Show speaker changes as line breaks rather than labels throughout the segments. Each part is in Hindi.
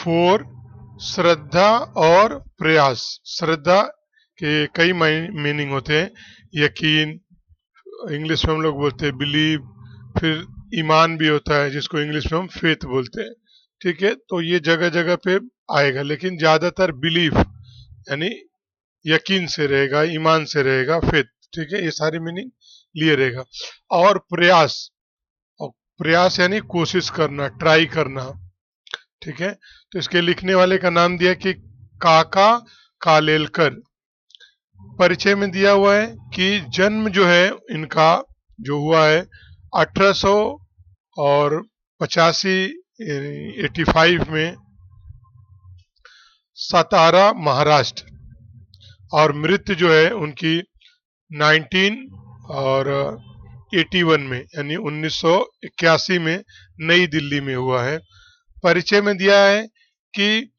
फोर, श्रद्धा और प्रयास। श्रद्धा के कई मीनिंग होते हैं। यकीन, इंग्लिश में हम लोग बोलते हैं बिलीव। फिर ईमान भी होता है जिसको इंग्लिश में हम फेथ बोलते हैं। ठीक है, तो ये जगह जगह पे आएगा, लेकिन ज्यादातर बिलीफ यानी यकीन से रहेगा, ईमान से रहेगा, फेथ। ठीक है, ये सारी मीनिंग लिए रहेगा। और प्रयास, और प्रयास यानी कोशिश करना, ट्राई करना। ठीक है, तो इसके लिखने वाले का नाम दिया कि काका कालेलकर। परिचय में दिया हुआ है कि जन्म जो है इनका जो हुआ है 1800 और 85 85 में सतारा महाराष्ट्र, और मृत्यु जो है उनकी 19 और 81 में यानी 1981 में नई दिल्ली में हुआ है। परिचय में दिया है कि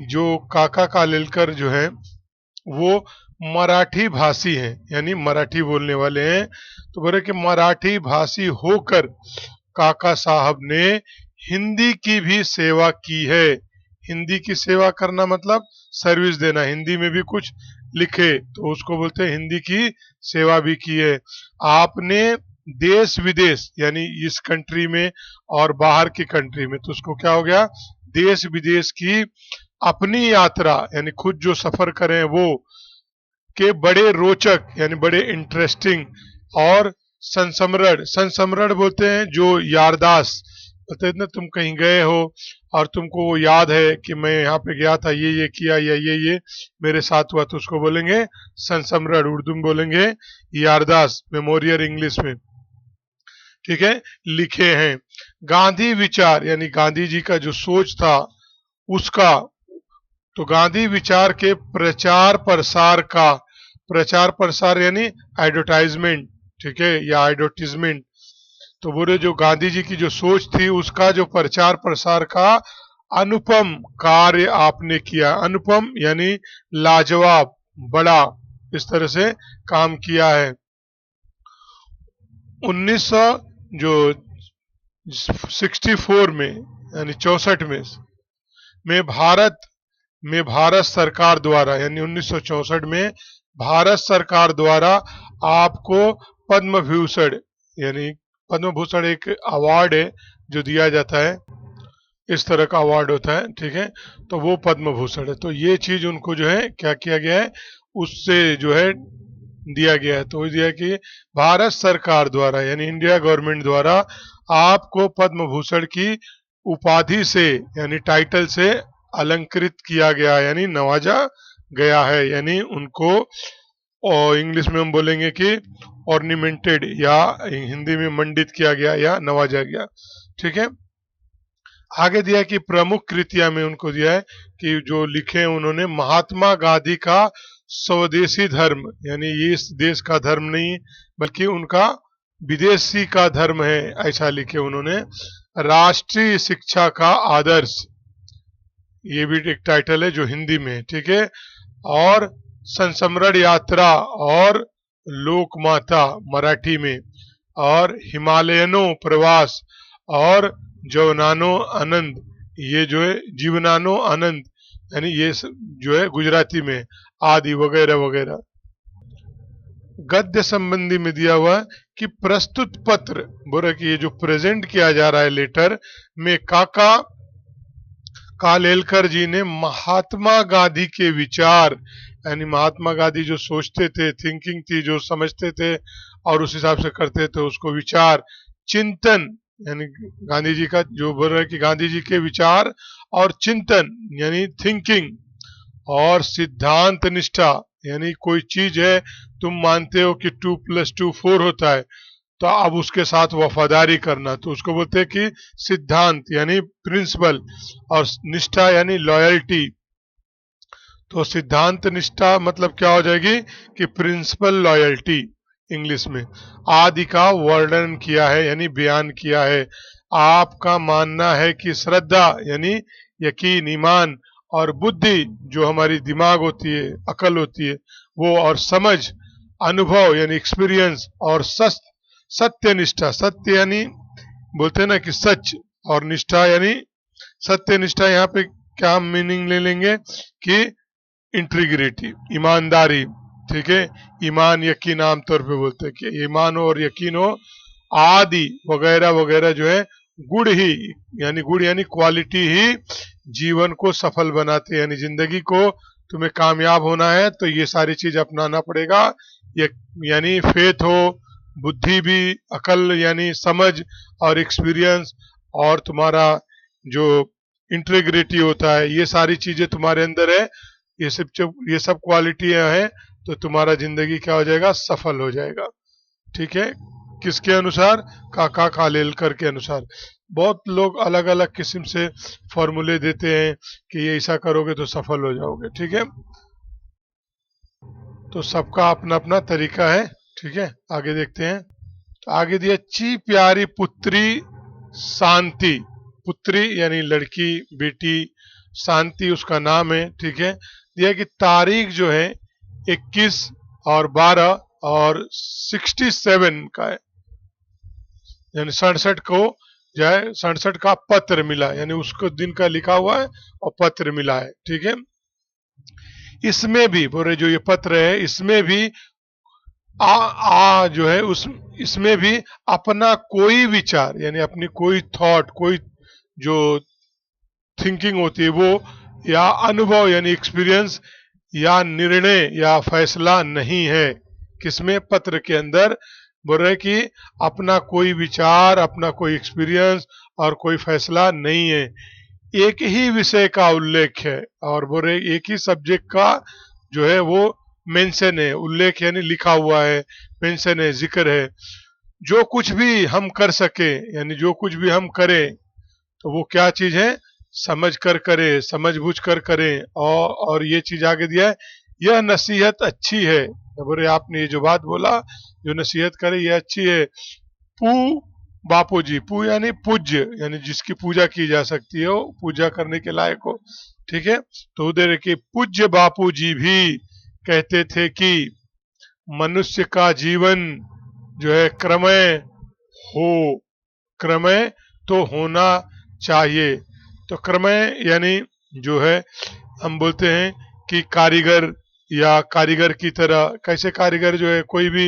जो काका कालेलकर जो है वो मराठी भाषी हैं, यानी मराठी बोलने वाले हैं। तो बोले कि मराठी भाषी होकर काका साहब ने हिंदी की भी सेवा की है। हिंदी की सेवा करना मतलब सर्विस देना, हिंदी में भी कुछ लिखे तो उसको बोलते हैं हिंदी की सेवा भी की है। आपने देश विदेश यानी इस कंट्री में और बाहर की कंट्री में, तो उसको क्या हो गया, देश विदेश की अपनी यात्रा यानी खुद जो सफर करें वो के बड़े रोचक यानी बड़े इंटरेस्टिंग और संस्मरण, संस्मरण बोलते हैं जो यारदाश्त, बोलते हैं ना तुम कहीं गए हो और तुमको वो याद है कि मैं यहाँ पे गया था, ये किया या ये मेरे साथ हुआ, तो उसको बोलेंगे संस्मरण, उर्दू में बोलेंगे यारदाश्त, मेमोरियल इंग्लिश में। ठीक है, लिखे हैं। गांधी विचार यानी गांधी जी का जो सोच था उसका, तो गांधी विचार के प्रचार प्रसार का, प्रचार प्रसार यानी एडवर्टाइजमेंट, ठीक है, या एडवर्टीजमेंट। तो बोले जो गांधी जी की जो सोच थी उसका जो प्रचार प्रसार का अनुपम कार्य आपने किया। अनुपम यानी लाजवाब, बड़ा, इस तरह से काम किया है। 1900 जो 64 में यानी 64 में भारत सरकार द्वारा यानी 1964 में भारत सरकार द्वारा आपको पद्म भूषण यानी पद्म भूषण एक अवार्ड है जो दिया जाता है, इस तरह का अवार्ड होता है। ठीक है, तो वो पद्म भूषण है। तो ये चीज उनको जो है क्या किया गया है, उससे जो है दिया गया है। तो दिया कि भारत सरकार द्वारा यानी इंडिया गवर्नमेंट द्वारा आपको पद्म भूषण की उपाधि से यानी टाइटल से अलंकृत किया गया यानी नवाजा गया है, यानी उनको और इंग्लिश में हम बोलेंगे कि ऑर्निमेंटेड या हिंदी में मंडित किया गया या नवाजा गया। ठीक है, आगे दिया कि प्रमुख कृतियां में उनको दिया है कि जो लिखे उन्होंने महात्मा गांधी का स्वदेशी धर्म यानी ये इस देश का धर्म नहीं बल्कि उनका विदेशी का धर्म है, ऐसा लिखे उन्होंने। राष्ट्रीय शिक्षा का आदर्श, ये भी एक टाइटल है जो हिंदी में है। ठीक है, और संस्मरण यात्रा और लोकमाता मराठी में, और हिमालयनो प्रवास और जवनानो आनंद, ये जो है जीवनानो आनंद यानी ये जो है गुजराती में, आदि वगैरह वगैरह। गद्य संबंधी में दिया हुआ कि प्रस्तुत पत्र, बोला कि ये जो प्रेजेंट किया जा रहा है लेटर में काका कालेलकर जी ने महात्मा गांधी के विचार यानी महात्मा गांधी जो सोचते थे, थिंकिंग थी, जो समझते थे और उस हिसाब से करते थे उसको विचार, चिंतन यानी गांधी जी का जो बोल रहा है कि गांधी जी के विचार और चिंतन यानी थिंकिंग, और सिद्धांत निष्ठा यानी कोई चीज है तुम मानते हो कि 2+2 4 होता है तो अब उसके साथ वफादारी करना, तो उसको बोलते हैं कि सिद्धांत यानी प्रिंसिपल, और निष्ठा यानी लॉयल्टी। तो सिद्धांत निष्ठा मतलब क्या हो जाएगी कि प्रिंसिपल लॉयल्टी इंग्लिश में। आदि का वर्णन किया है यानी बयान किया है। आपका मानना है कि श्रद्धा यानी यकीन, ईमान, और बुद्धि जो हमारी दिमाग होती है, अकल होती है वो, और समझ, अनुभव यानी एक्सपीरियंस, और सत्य निष्ठा, सत्य यानी बोलते हैं ना कि सच, और निष्ठा यानी सत्य निष्ठा यहाँ पे क्या मीनिंग ले लेंगे कि इंटीग्रिटी, ईमानदारी, ठीक है। ईमान यकीन आमतौर पे बोलते हैं कि ईमान हो और यकीन हो, आदि वगैरह वगैरह जो है गुण ही, यानी गुण यानी क्वालिटी ही जीवन को सफल बनाते हैं। यानी जिंदगी को तुम्हें कामयाब होना है तो ये सारी चीज अपनाना पड़ेगा। ये यानी फेथ हो, बुद्धि भी, अकल यानी समझ और एक्सपीरियंस, और तुम्हारा जो इंटीग्रिटी होता है, ये सारी चीजें तुम्हारे अंदर है। ये सब क्वालिटियां हैं तो तुम्हारा जिंदगी क्या हो जाएगा, सफल हो जाएगा। ठीक है, किसके अनुसार, काका कालेलकर के अनुसार। बहुत लोग अलग अलग किस्म से फॉर्मूले देते हैं कि ये ऐसा करोगे तो सफल हो जाओगे। ठीक है, तो सबका अपना अपना तरीका है। ठीक है, आगे देखते हैं। तो आगे दिया, ची प्यारी पुत्री शांति। पुत्री यानी लड़की, बेटी, शांति उसका नाम है। ठीक है, दिया कि तारीख जो है 21 और 12 और 67 का है, यानी 67 को जो है 67 का पत्र मिला, यानी उसको दिन का लिखा हुआ है और पत्र मिला है। ठीक है, इसमें भी बोले जो ये पत्र है इसमें भी जो है उस इसमें भी अपना कोई विचार यानी अपनी कोई थॉट, कोई जो थिंकिंग होती है वो, या अनुभव यानी एक्सपीरियंस, या निर्णय या फैसला नहीं है। किसमें, पत्र के अंदर बोल रहे कि अपना कोई विचार, अपना कोई एक्सपीरियंस और कोई फैसला नहीं है। एक ही विषय का उल्लेख है, और बोल रहे एक ही सब्जेक्ट का जो है वो मेंशन है। उल्लेख यानी लिखा हुआ है, मेंशन है, जिक्र है। जो कुछ भी हम कर सके, यानी जो कुछ भी हम करें तो वो क्या चीज है, समझ कर करें, समझ बूझ कर करें। और ये चीज आगे दिया है, यह नसीहत अच्छी है। बोले आपने ये जो बात बोला, जो नसीहत करे ये अच्छी है। पू बापू जी, पू यानी पूज्य, यानी जिसकी पूजा की जा सकती है, पूजा करने के लायक हो। ठीक है, तो उधर के पूज्य बापू जी भी कहते थे कि मनुष्य का जीवन जो है क्रमय हो, क्रमय तो होना चाहिए। तो क्रमय यानी जो है हम बोलते हैं कि कारीगर, या कारीगर की तरह, कैसे कारीगर जो है कोई भी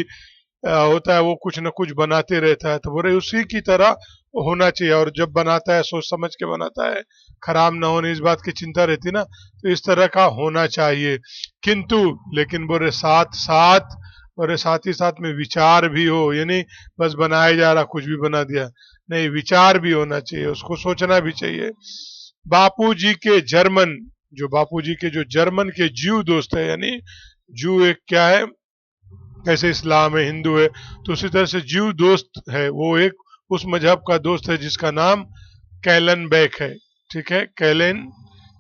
होता है वो कुछ न कुछ बनाते रहता है, तो बोले उसी की तरह होना चाहिए। और जब बनाता है सोच समझ के बनाता है, खराब ना होने इस बात की चिंता रहती ना, तो इस तरह का होना चाहिए। किंतु लेकिन बोले साथ साथ, बोले साथ ही साथ में विचार भी हो, यानी बस बनाया जा रहा कुछ भी बना दिया नहीं, विचार भी होना चाहिए, उसको सोचना भी चाहिए। बापूजी के जर्मन, जो बापूजी के जो जर्मन के जीव दोस्त है, यानी जू एक क्या है, कैसे इस्लाम है, हिंदू है, तो उसी तरह से जीव दोस्त है, वो एक उस मजहब का दोस्त है जिसका नाम कैलन बैक है। ठीक है, कैलन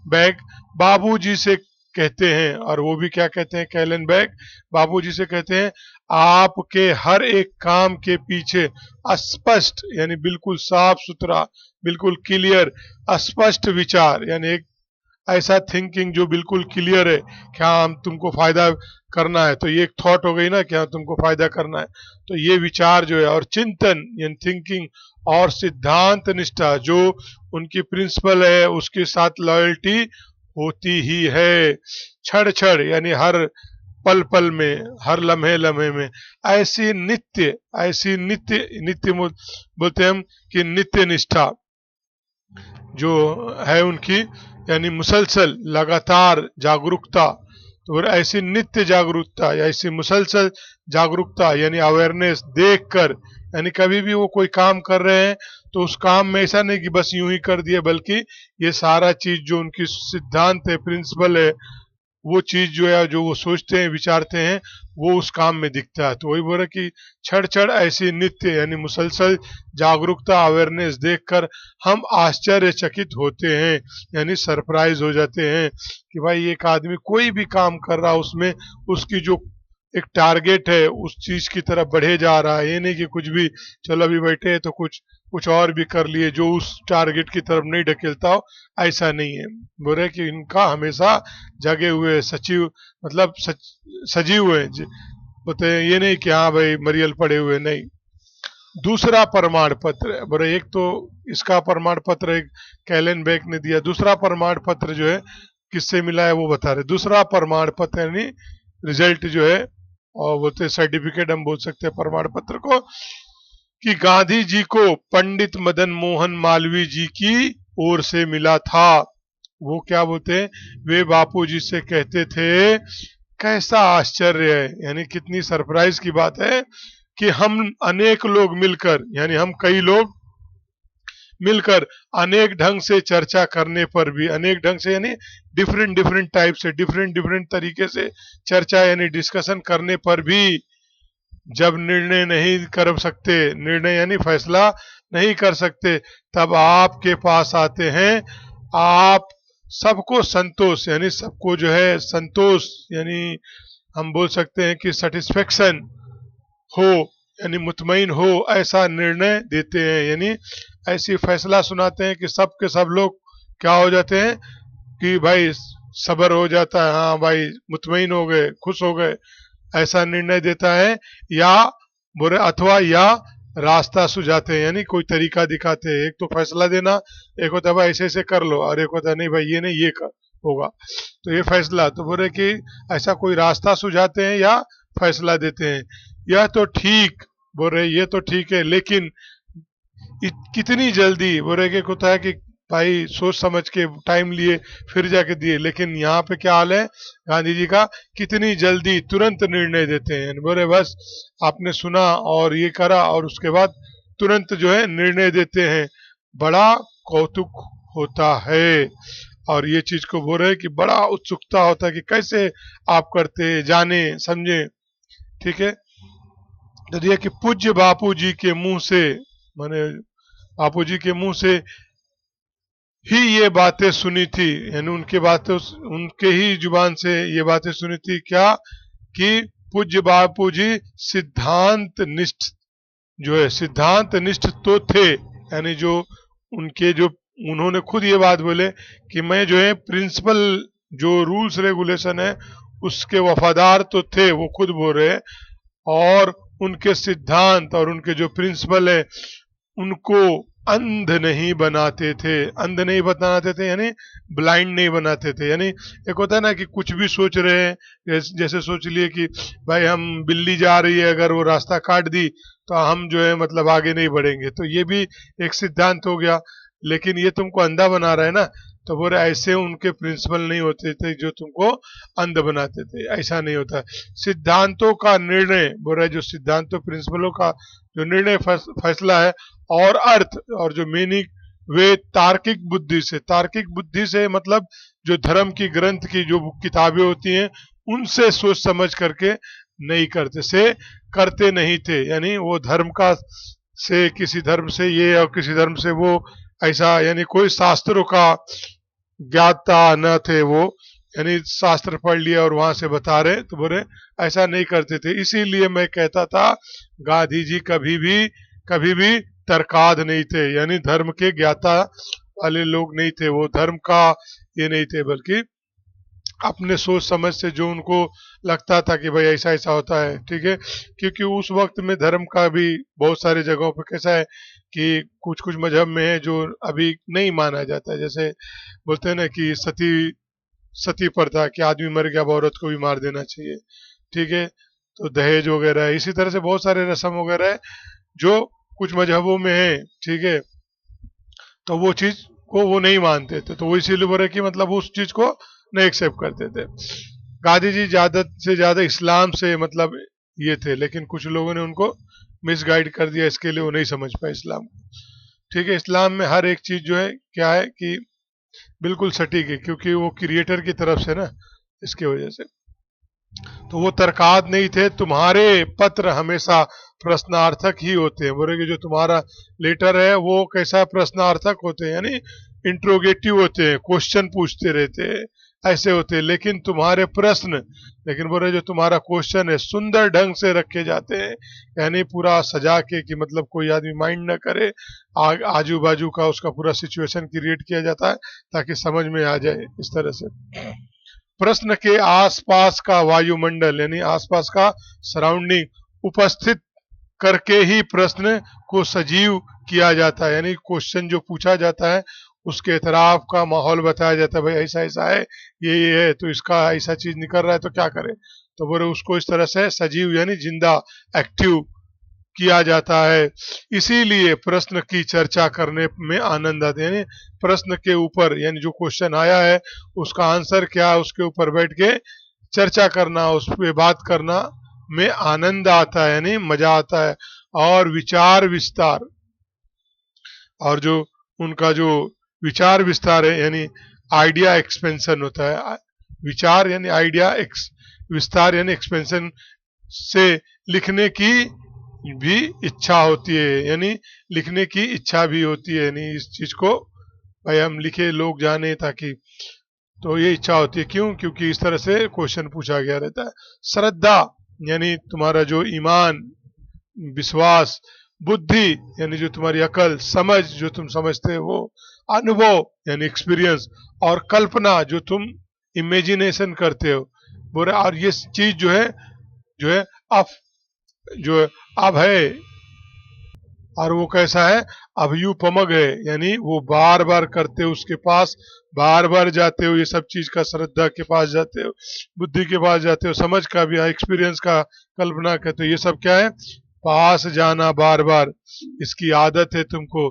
बैक बाबूजी से कहते हैं, और वो भी क्या कहते हैं, कैलन बैक बाबूजी से कहते हैं, आपके हर एक काम के पीछे स्पष्ट यानी बिल्कुल साफ सुथरा, बिल्कुल क्लियर, स्पष्ट विचार, यानी एक ऐसा थिंकिंग जो बिल्कुल क्लियर है कि हाँ हम तुमको फायदा करना है, तो ये एक थॉट हो गई ना कि हाँ तुमको फायदा करना है, तो ये विचार जो है, और चिंतन यानी थिंकिंग, और सिद्धांत निष्ठा जो उनकी प्रिंसिपल है उसके साथ लॉयल्टी होती ही है। क्षण क्षण यानी हर पल पल में, हर लम्हे लम्हे में ऐसी नित्य नित्य बोलते हैं हम कि नित्य निष्ठा जो है उनकी, यानी मुसलसल लगातार जागरूकता। तो ऐसी नित्य जागरूकता या ऐसी मुसलसल जागरूकता यानी अवेयरनेस देखकर, यानी कभी भी वो कोई काम कर रहे हैं तो उस काम में ऐसा नहीं कि बस यूं ही कर दिया, बल्कि ये सारा चीज जो उनकी सिद्धांत है, प्रिंसिपल है, वो चीज जो है जो वो सोचते हैं, विचारते हैं, वो उस काम में दिखता है। तो वही बोल रहे कि क्षण क्षण ऐसी नित्य यानी मुसलसल जागरूकता, अवेयरनेस देखकर हम आश्चर्यचकित होते हैं, यानी सरप्राइज हो जाते हैं कि भाई एक आदमी कोई भी काम कर रहा, उसमें उसकी जो एक टारगेट है उस चीज की तरफ बढ़े जा रहा है। ये नहीं कि कुछ भी चलो अभी बैठे हैं तो कुछ कुछ और भी कर लिए जो उस टारगेट की तरफ नहीं ढकेलता हो, ऐसा नहीं है। बोल रहे कि इनका हमेशा जगे हुए सचिव, मतलब सजीव हुए, बोलते हैं ये नहीं कि हाँ भाई मरियल पड़े हुए, नहीं। दूसरा प्रमाण पत्र, बोले एक तो इसका प्रमाण पत्र एक कैलन बेक ने दिया, दूसरा प्रमाण पत्र जो है किससे मिला है वो बता रहे। दूसरा प्रमाण पत्र यानी रिजल्ट जो है, और बोलते सर्टिफिकेट हम बोल सकते हैं प्रमाण पत्र को, कि गांधी जी को पंडित मदन मोहन मालवीय जी की ओर से मिला था। वो क्या बोलते हैं, वे बापू जी से कहते थे, कैसा आश्चर्य है, यानी कितनी सरप्राइज की बात है कि हम अनेक लोग मिलकर, यानी हम कई लोग मिलकर अनेक ढंग से चर्चा करने पर भी, अनेक ढंग से यानी डिफरेंट डिफरेंट टाइप से, डिफरेंट डिफरेंट तरीके से चर्चा यानी डिस्कशन करने पर भी जब निर्णय नहीं कर सकते, निर्णय यानी फैसला नहीं कर सकते, तब आपके पास आते हैं। आप सबको संतोष, यानी सबको जो है संतोष, यानी हम बोल सकते हैं कि सेटिस्फेक्शन हो, यानी मुतमईन हो, ऐसा निर्णय देते हैं, यानी ऐसी फैसला सुनाते हैं कि सब के सब लोग क्या हो जाते हैं कि भाई सबर हो जाता है, हाँ भाई मुतमईन हो गए, खुश हो गए, ऐसा निर्णय देता है। या बुरे अथवा या रास्ता सुझाते हैं, यानी कोई तरीका दिखाते हैं। एक तो फैसला देना, एक होता है भाई ऐसे ऐसे कर लो, और एक होता है नहीं भाई ये नहीं ये कर होगा, तो ये फैसला, तो बोले कि ऐसा कोई रास्ता सुझाते हैं या फैसला देते हैं। यह तो ठीक, बोल रहे ये तो ठीक है, लेकिन कितनी जल्दी, बोल रहे कि होता है कि भाई सोच समझ के टाइम लिए फिर जाके दिए, लेकिन यहाँ पे क्या हाल है गांधी जी का, कितनी जल्दी तुरंत निर्णय देते हैं। बोले बस आपने सुना और ये करा और उसके बाद तुरंत जो है निर्णय देते हैं, बड़ा कौतुक होता है। और ये चीज को बोल रहे कि बड़ा उत्सुकता होता है कि कैसे आप करते, जाने समझे, ठीक है। तो ये कि पूज्य बापू जी के मुंह से, माने बापू जी के मुंह से ही ये बातें सुनी थी, यानी उनके बातें, उनके ही जुबान से ये बातें सुनी थी, क्या कि पूज्य बापू जी सिद्धांत निष्ठ जो है, सिद्धांत निष्ठ तो थे, यानी जो उनके जो, उन्होंने खुद ये बात बोले कि मैं जो है प्रिंसिपल, जो रूल्स रेगुलेशन है उसके वफादार तो थे, वो खुद बोल रहे हैं। और उनके सिद्धांत और उनके जो प्रिंसिपल है उनको अंध नहीं बनाते थे, अंध नहीं बनाते थे यानी ब्लाइंड नहीं बनाते थे। यानी एक होता है ना कि कुछ भी सोच रहे हैं, जैसे सोच लिए कि भाई हम बिल्ली जा रही है, अगर वो रास्ता काट दी तो हम जो है मतलब आगे नहीं बढ़ेंगे, तो ये भी एक सिद्धांत हो गया, लेकिन ये तुमको अंधा बना रहा है ना। तो बोले ऐसे उनके प्रिंसिपल नहीं होते थे जो तुमको अंध बनाते थे, ऐसा नहीं होता। सिद्धांतों का निर्णय, बोल रहे जो सिद्धांतों प्रिंसिपलों का जो निर्णय फैसला है, और अर्थ और जो मीनिंग, वे तार्किक बुद्धि से, तार्किक बुद्धि से मतलब जो धर्म की ग्रंथ की जो किताबें होती हैं उनसे सोच समझ करके नहीं करते, से करते नहीं थे। यानी वो धर्म का से किसी धर्म से ये और किसी धर्म से वो, ऐसा यानी कोई शास्त्रों का ज्ञाता न थे वो, यानी शास्त्र पढ़ लिया और वहां से बता रहे, तो बोले ऐसा नहीं करते थे। इसीलिए मैं कहता था गांधी जी कभी भी तर्काद नहीं थे, यानी धर्म के ज्ञाता वाले लोग नहीं थे, वो धर्म का ये नहीं थे, बल्कि अपने सोच समझ से जो उनको लगता था कि भाई ऐसा ऐसा होता है, ठीक है। क्योंकि उस वक्त में धर्म का भी बहुत सारी जगहों पे कैसा है कि कुछ कुछ मजहब में है जो अभी नहीं माना जाता है, जैसे बोलते हैं ना कि सती सती प्रथा, कि आदमी मर गया अब औरत को भी मार देना चाहिए, ठीक है। तो दहेज वगैरह है, इसी तरह से बहुत सारे रस्म वगैरह है जो कुछ मजहबों में है, ठीक है। तो वो चीज को वो नहीं मानते थे, तो वो इसीलिए बोले कि मतलब उस चीज को नहीं एक्सेप्ट करते थे। गांधी जी ज्यादा से ज्यादा इस्लाम से मतलब ये थे, लेकिन कुछ लोगों ने उनको मिसगाइड कर दिया, इसके लिए वो नहीं समझ पाए इस्लाम को, ठीक है। इस्लाम में हर एक चीज जो है क्या है कि बिल्कुल सटीक है, क्योंकि वो क्रिएटर की तरफ से ना, इसकी वजह से। तो वो तरकात नहीं थे। तुम्हारे पत्र हमेशा प्रश्नार्थक ही होते हैं, बोले कि जो तुम्हारा लेटर है वो कैसा प्रश्नार्थक होते हैं, यानी इंट्रोगेटिव होते हैं, क्वेश्चन पूछते रहते हैं, ऐसे होते हैं। लेकिन तुम्हारे प्रश्न, लेकिन बोले जो तुम्हारा क्वेश्चन है सुंदर ढंग से रखे जाते हैं, यानी पूरा सजा के कि मतलब कोई आदमी माइंड न करे, आजू बाजू का उसका पूरा सिचुएशन क्रिएट किया जाता है ताकि समझ में आ जाए, इस तरह से। प्रश्न के आसपास का वायुमंडल, यानी आसपास का सराउंडिंग उपस्थित करके ही प्रश्न को सजीव किया जाता है। यानी क्वेश्चन जो पूछा जाता है उसके इतराफ का माहौल बताया जाता है, भाई ऐसा ऐसा है, ये है, तो इसका ऐसा चीज निकल रहा है तो क्या करें। तो बोले उसको इस तरह से सजीव यानी जिंदा, एक्टिव किया जाता है। इसीलिए प्रश्न की चर्चा करने में आनंद आता है। यानी प्रश्न के ऊपर, यानी जो क्वेश्चन आया है उसका आंसर क्या है, उसके ऊपर बैठ के चर्चा करना, उस पर बात करना में आनंद आता है, यानी मजा आता है। और विचार विस्तार, और जो उनका जो विचार विस्तार है, यानी आइडिया एक्सपेंशन होता है। विचार यानी आइडिया विस्तार यानी एक्सपेंशन से लिखने की भी इच्छा होती है, यानी लिखने की इच्छा भी होती है, यानी इस चीज को भाई हम लिखे, लोग जाने, ताकि तो ये इच्छा होती है। क्यों? क्योंकि इस तरह से क्वेश्चन पूछा गया रहता है। श्रद्धा यानी तुम्हारा जो ईमान, विश्वास, बुद्धि यानी जो तुम्हारी अकल, समझ जो तुम समझते हो वो, अनुभव यानी एक्सपीरियंस, और कल्पना जो तुम इमेजिनेशन करते हो। बोले और ये चीज जो है अफ जो है अब है, और वो कैसा है, अभ्युपमग है, यानी वो बार बार करते हो, उसके पास बार बार जाते हो, ये सब चीज का श्रद्धा के पास जाते हो, बुद्धि के पास जाते हो, समझ का भी, एक्सपीरियंस का, कल्पना का, तो ये सब क्या है, पास जाना बार बार, इसकी आदत है तुमको,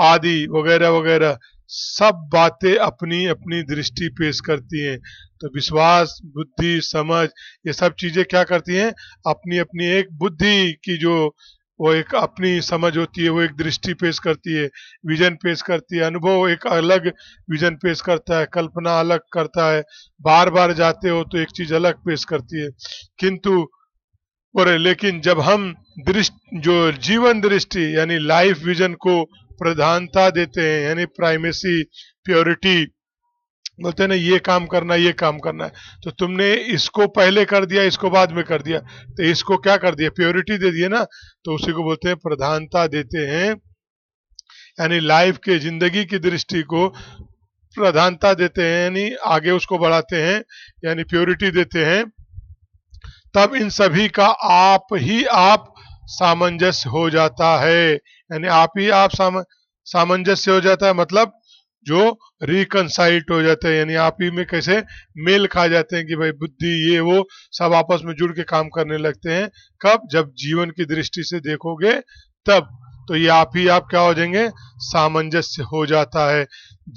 आदि वगैरह वगैरह सब बातें अपनी अपनी दृष्टि पेश करती हैं। तो विश्वास, बुद्धि, समझ, ये सब चीजें क्या करती हैं, अपनी अपनी एक बुद्धि की जो वो एक अपनी समझ होती है, वो एक दृष्टि पेश करती है, विजन पेश करती है, अनुभव एक अलग विजन पेश करता है, कल्पना अलग करता है, बार बार जाते हो तो एक चीज अलग पेश करती है। किंतु और लेकिन जब हम दृष्टि जो जीवन दृष्टि यानी लाइफ विजन को प्रधानता देते हैं, यानी प्राइमेसी, प्योरिटी, बोलते हैं ना ये काम करना, ये काम करना है, तो तुमने इसको पहले कर दिया, इसको बाद में कर दिया, तो इसको क्या कर दिया, प्योरिटी दे दिए ना, तो उसी को बोलते हैं प्रधानता देते हैं। यानी लाइफ के, जिंदगी की दृष्टि को प्रधानता देते हैं, यानी आगे उसको बढ़ाते हैं, यानी प्योरिटी देते हैं। तब इन सभी का आप ही आप सामंजस्य हो जाता है, यानी आप ही आप सामंजस्य हो जाता है, मतलब जो रिकनसाइल्ड हो जाते हैं, यानी आप ही में कैसे मेल खा जाते हैं कि भाई बुद्धि ये वो सब आपस में जुड़ के काम करने लगते हैं। कब? जब जीवन की दृष्टि से देखोगे तब, तो ये आप ही आप क्या हो जाएंगे, सामंजस्य हो जाता है।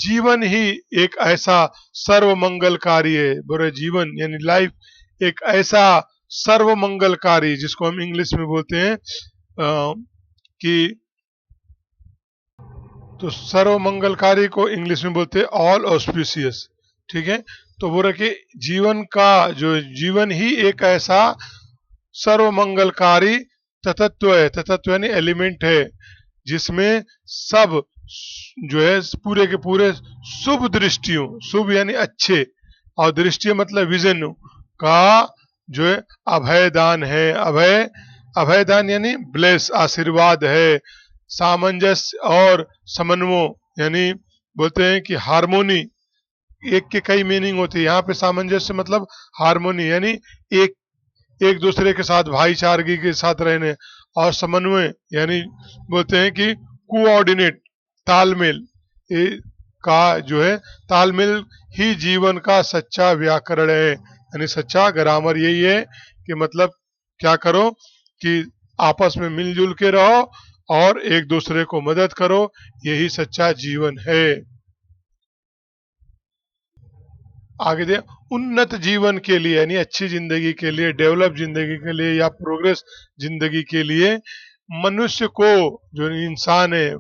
जीवन ही एक ऐसा सर्वमंगलकारी है, बोले जीवन यानी लाइफ एक ऐसा सर्वमंगलकारी, जिसको हम इंग्लिश में बोलते हैं कि, तो सर्वमंगलकारी को इंग्लिश में बोलते हैं ऑल ऑस्पिशियस, ठीक है। तो वो रखे जीवन का, जो जीवन ही एक ऐसा सर्वमंगलकारी तत्व है, तत्व यानी एलिमेंट है, जिसमें सब जो है पूरे के पूरे शुभ दृष्टियों, शुभ यानी अच्छे, और दृष्टि मतलब विजन का जो है अभयदान है। अभयदान यानी ब्लेस, आशीर्वाद है। सामंजस्य और समन्वय यानी बोलते हैं कि हारमोनी, एक के कई मीनिंग होती है, यहाँ पे सामंजस्य मतलब हारमोनी, यानी एक एक दूसरे के साथ भाईचारगी के साथ रहने, और समन्वय यानी बोलते हैं कि कोऑर्डिनेट, तालमेल, ये का जो है तालमेल ही जीवन का सच्चा व्याकरण है, यानी सच्चा ग्रामर यही है कि मतलब क्या करो कि आपस में मिलजुल के रहो और एक दूसरे को मदद करो, यही सच्चा जीवन है। आगे दे, उन्नत जीवन के लिए यानी अच्छी जिंदगी के लिए, डेवलप जिंदगी के लिए या प्रोग्रेस जिंदगी के लिए, मनुष्य को, जो इंसान है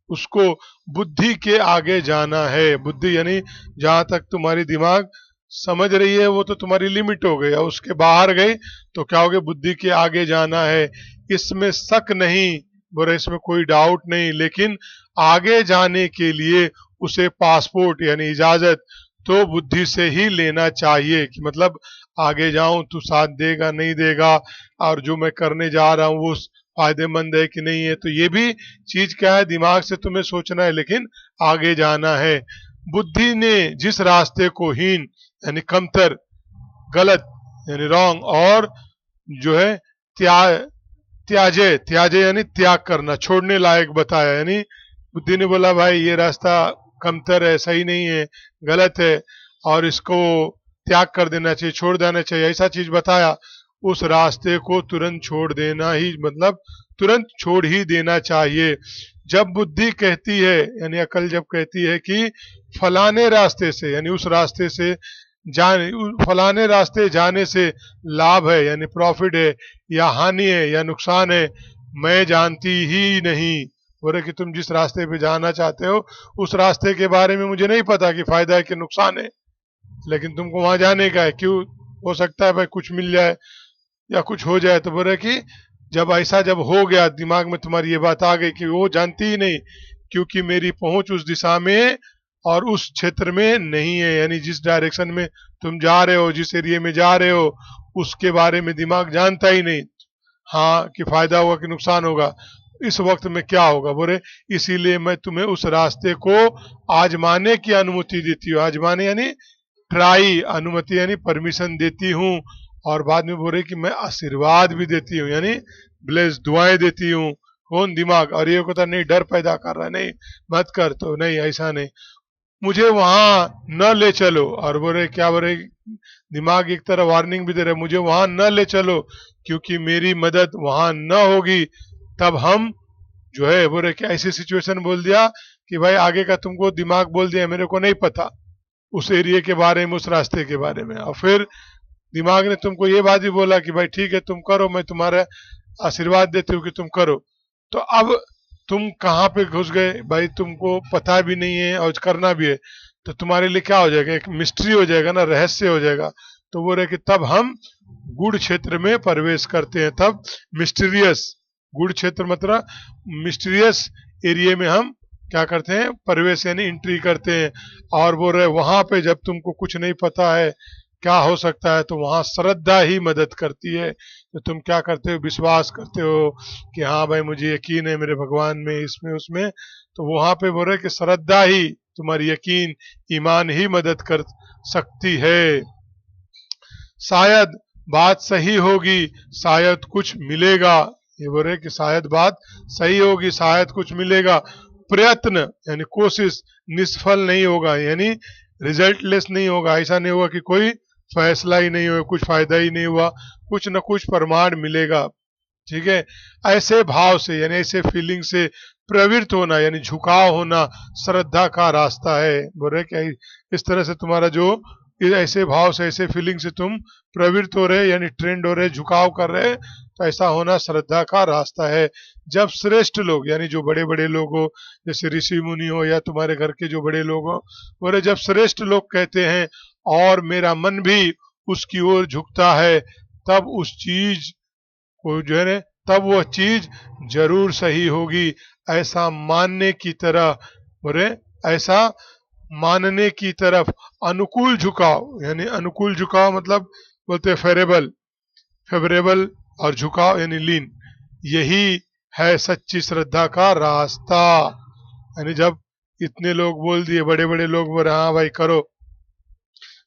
उसको बुद्धि के आगे जाना है। बुद्धि यानी जहां तक तुम्हारी दिमाग समझ रही है वो तो तुम्हारी लिमिट हो गई, और उसके बाहर गई तो क्या हो गया, बुद्धि के आगे जाना है। इसमें शक नहीं, बोले इसमें कोई डाउट नहीं, लेकिन आगे जाने के लिए उसे पासपोर्ट यानी इजाजत तो बुद्धि से ही लेना चाहिए, कि मतलब आगे जाऊं तो साथ देगा नहीं देगा, और जो मैं करने जा रहा हूं वो फायदेमंद है कि नहीं है, तो ये भी चीज क्या है, दिमाग से तुम्हें सोचना है, लेकिन आगे जाना है। बुद्धि ने जिस रास्ते को हीन यानी कमतर, गलत यानी रॉन्ग, और जो है त्याग त्याजे, त्याजे यानी त्याग करना, छोड़ने लायक बताया। यानी बुद्धि ने बोला भाई ये रास्ता कमतर है, सही नहीं है, गलत है, और इसको त्याग कर देना चाहिए, छोड़ देना चाहिए, ऐसा चीज बताया। उस रास्ते को तुरंत छोड़ देना ही, मतलब तुरंत छोड़ ही देना चाहिए। जब बुद्धि कहती है, यानी अकल जब कहती है कि फलाने रास्ते से, यानी उस रास्ते से जाने, फलाने रास्ते जाने से लाभ है यानी प्रॉफिट है, या हानि है या नुकसान है, मैं जानती ही नहीं। बोले कि तुम जिस रास्ते पे जाना चाहते हो उस रास्ते के बारे में मुझे नहीं पता कि फायदा है कि नुकसान है, लेकिन तुमको वहां जाने का है, क्यों, हो सकता है भाई कुछ मिल जाए या कुछ हो जाए। तो बोले कि जब ऐसा जब हो गया, दिमाग में तुम्हारी ये बात आ गई कि वो जानती ही नहीं, क्योंकि मेरी पहुंच उस दिशा में और उस क्षेत्र में नहीं है, यानी जिस डायरेक्शन में तुम जा रहे हो, जिस एरिया में जा रहे हो, उसके बारे में दिमाग जानता ही नहीं। हाँ, कि फायदा होगा कि नुकसान होगा, इस वक्त में क्या होगा। बोले इसीलिए मैं तुम्हें उस रास्ते को आजमाने की अनुमति देती हूँ। आजमाने यानी ट्राई, अनुमति यानी परमिशन देती हूँ। और बाद में बोले कि मैं आशीर्वाद भी देती हूँ, यानी ब्लेस, दुआएं देती हूँ। कौन, दिमाग। और ये कहता नहीं, डर पैदा कर रहा है, नहीं मत कर, तो नहीं ऐसा नहीं, मुझे वहां न ले चलो। और बोले क्या, बोले दिमाग एक तरह वार्निंग भी दे रहे, मुझे वहां न ले चलो, क्योंकि मेरी मदद वहां न होगी तब हम जो है, बोले कि ऐसी सिचुएशन बोल दिया कि भाई आगे का तुमको दिमाग बोल दिया मेरे को नहीं पता उस एरिया के बारे में, उस रास्ते के बारे में, और फिर दिमाग ने तुमको ये बात भी बोला कि भाई ठीक है तुम करो, मैं तुम्हारा आशीर्वाद देती हूँ कि तुम करो। तो अब तुम कहाँ पे घुस गए भाई, तुमको पता भी नहीं है और करना भी है, तो तुम्हारे लिए क्या हो जाएगा, एक मिस्ट्री हो जाएगा ना, रहस्य हो जाएगा। तो वो रहे कि तब हम गुड़ क्षेत्र में प्रवेश करते हैं, तब मिस्टीरियस, गुड़ क्षेत्र मतलब मिस्टीरियस एरिया में हम क्या करते हैं, प्रवेश यानी एंट्री करते हैं। और वो रहे वहां पे जब तुमको कुछ नहीं पता है क्या हो सकता है, तो वहां श्रद्धा ही मदद करती है। तो तुम क्या करते हो, विश्वास करते हो कि हाँ भाई मुझे यकीन है मेरे भगवान में, इसमें उसमें, तो वहां पे बोल रहे कि श्रद्धा ही, तुम्हारी यकीन, ईमान ही मदद कर सकती है। शायद बात सही होगी, शायद कुछ मिलेगा। ये बोल रहे कि शायद बात सही होगी, शायद कुछ मिलेगा। प्रयत्न यानी कोशिश निष्फल नहीं होगा, यानी रिजल्टलेस नहीं होगा। ऐसा नहीं होगा कि कोई फैसला ही नहीं हुआ, कुछ फायदा ही नहीं हुआ, कुछ न कुछ प्रमाण मिलेगा। ठीक है, ऐसे भाव से यानी ऐसे फीलिंग से प्रवृत्त होना यानी झुकाव होना श्रद्धा का रास्ता है। बोल रहे कि इस तरह से तुम्हारा जो ऐसे भाव से, ऐसे फीलिंग से तुम प्रवृत्त हो रहे यानी ट्रेंड हो रहे, झुकाव कर रहे, तो ऐसा होना श्रद्धा का रास्ता है। जब श्रेष्ठ लोग यानी जो बड़े बड़े लोग हो, जैसे ऋषि मुनि हो या तुम्हारे घर के जो बड़े लोग हो, बोले जब श्रेष्ठ लोग कहते हैं और मेरा मन भी उसकी ओर झुकता है, तब उस चीज को जो है ना, तब वह चीज जरूर सही होगी, ऐसा मानने की तरह। बोले ऐसा मानने की तरफ अनुकूल झुकाव, यानी अनुकूल झुकाव मतलब बोलते फेरेबल, फेवरेबल, और झुकाव यानी लीन, यही है सच्ची श्रद्धा का रास्ता। यानी जब इतने लोग बोल दिए, बड़े बड़े लोग बोले हाँ भाई करो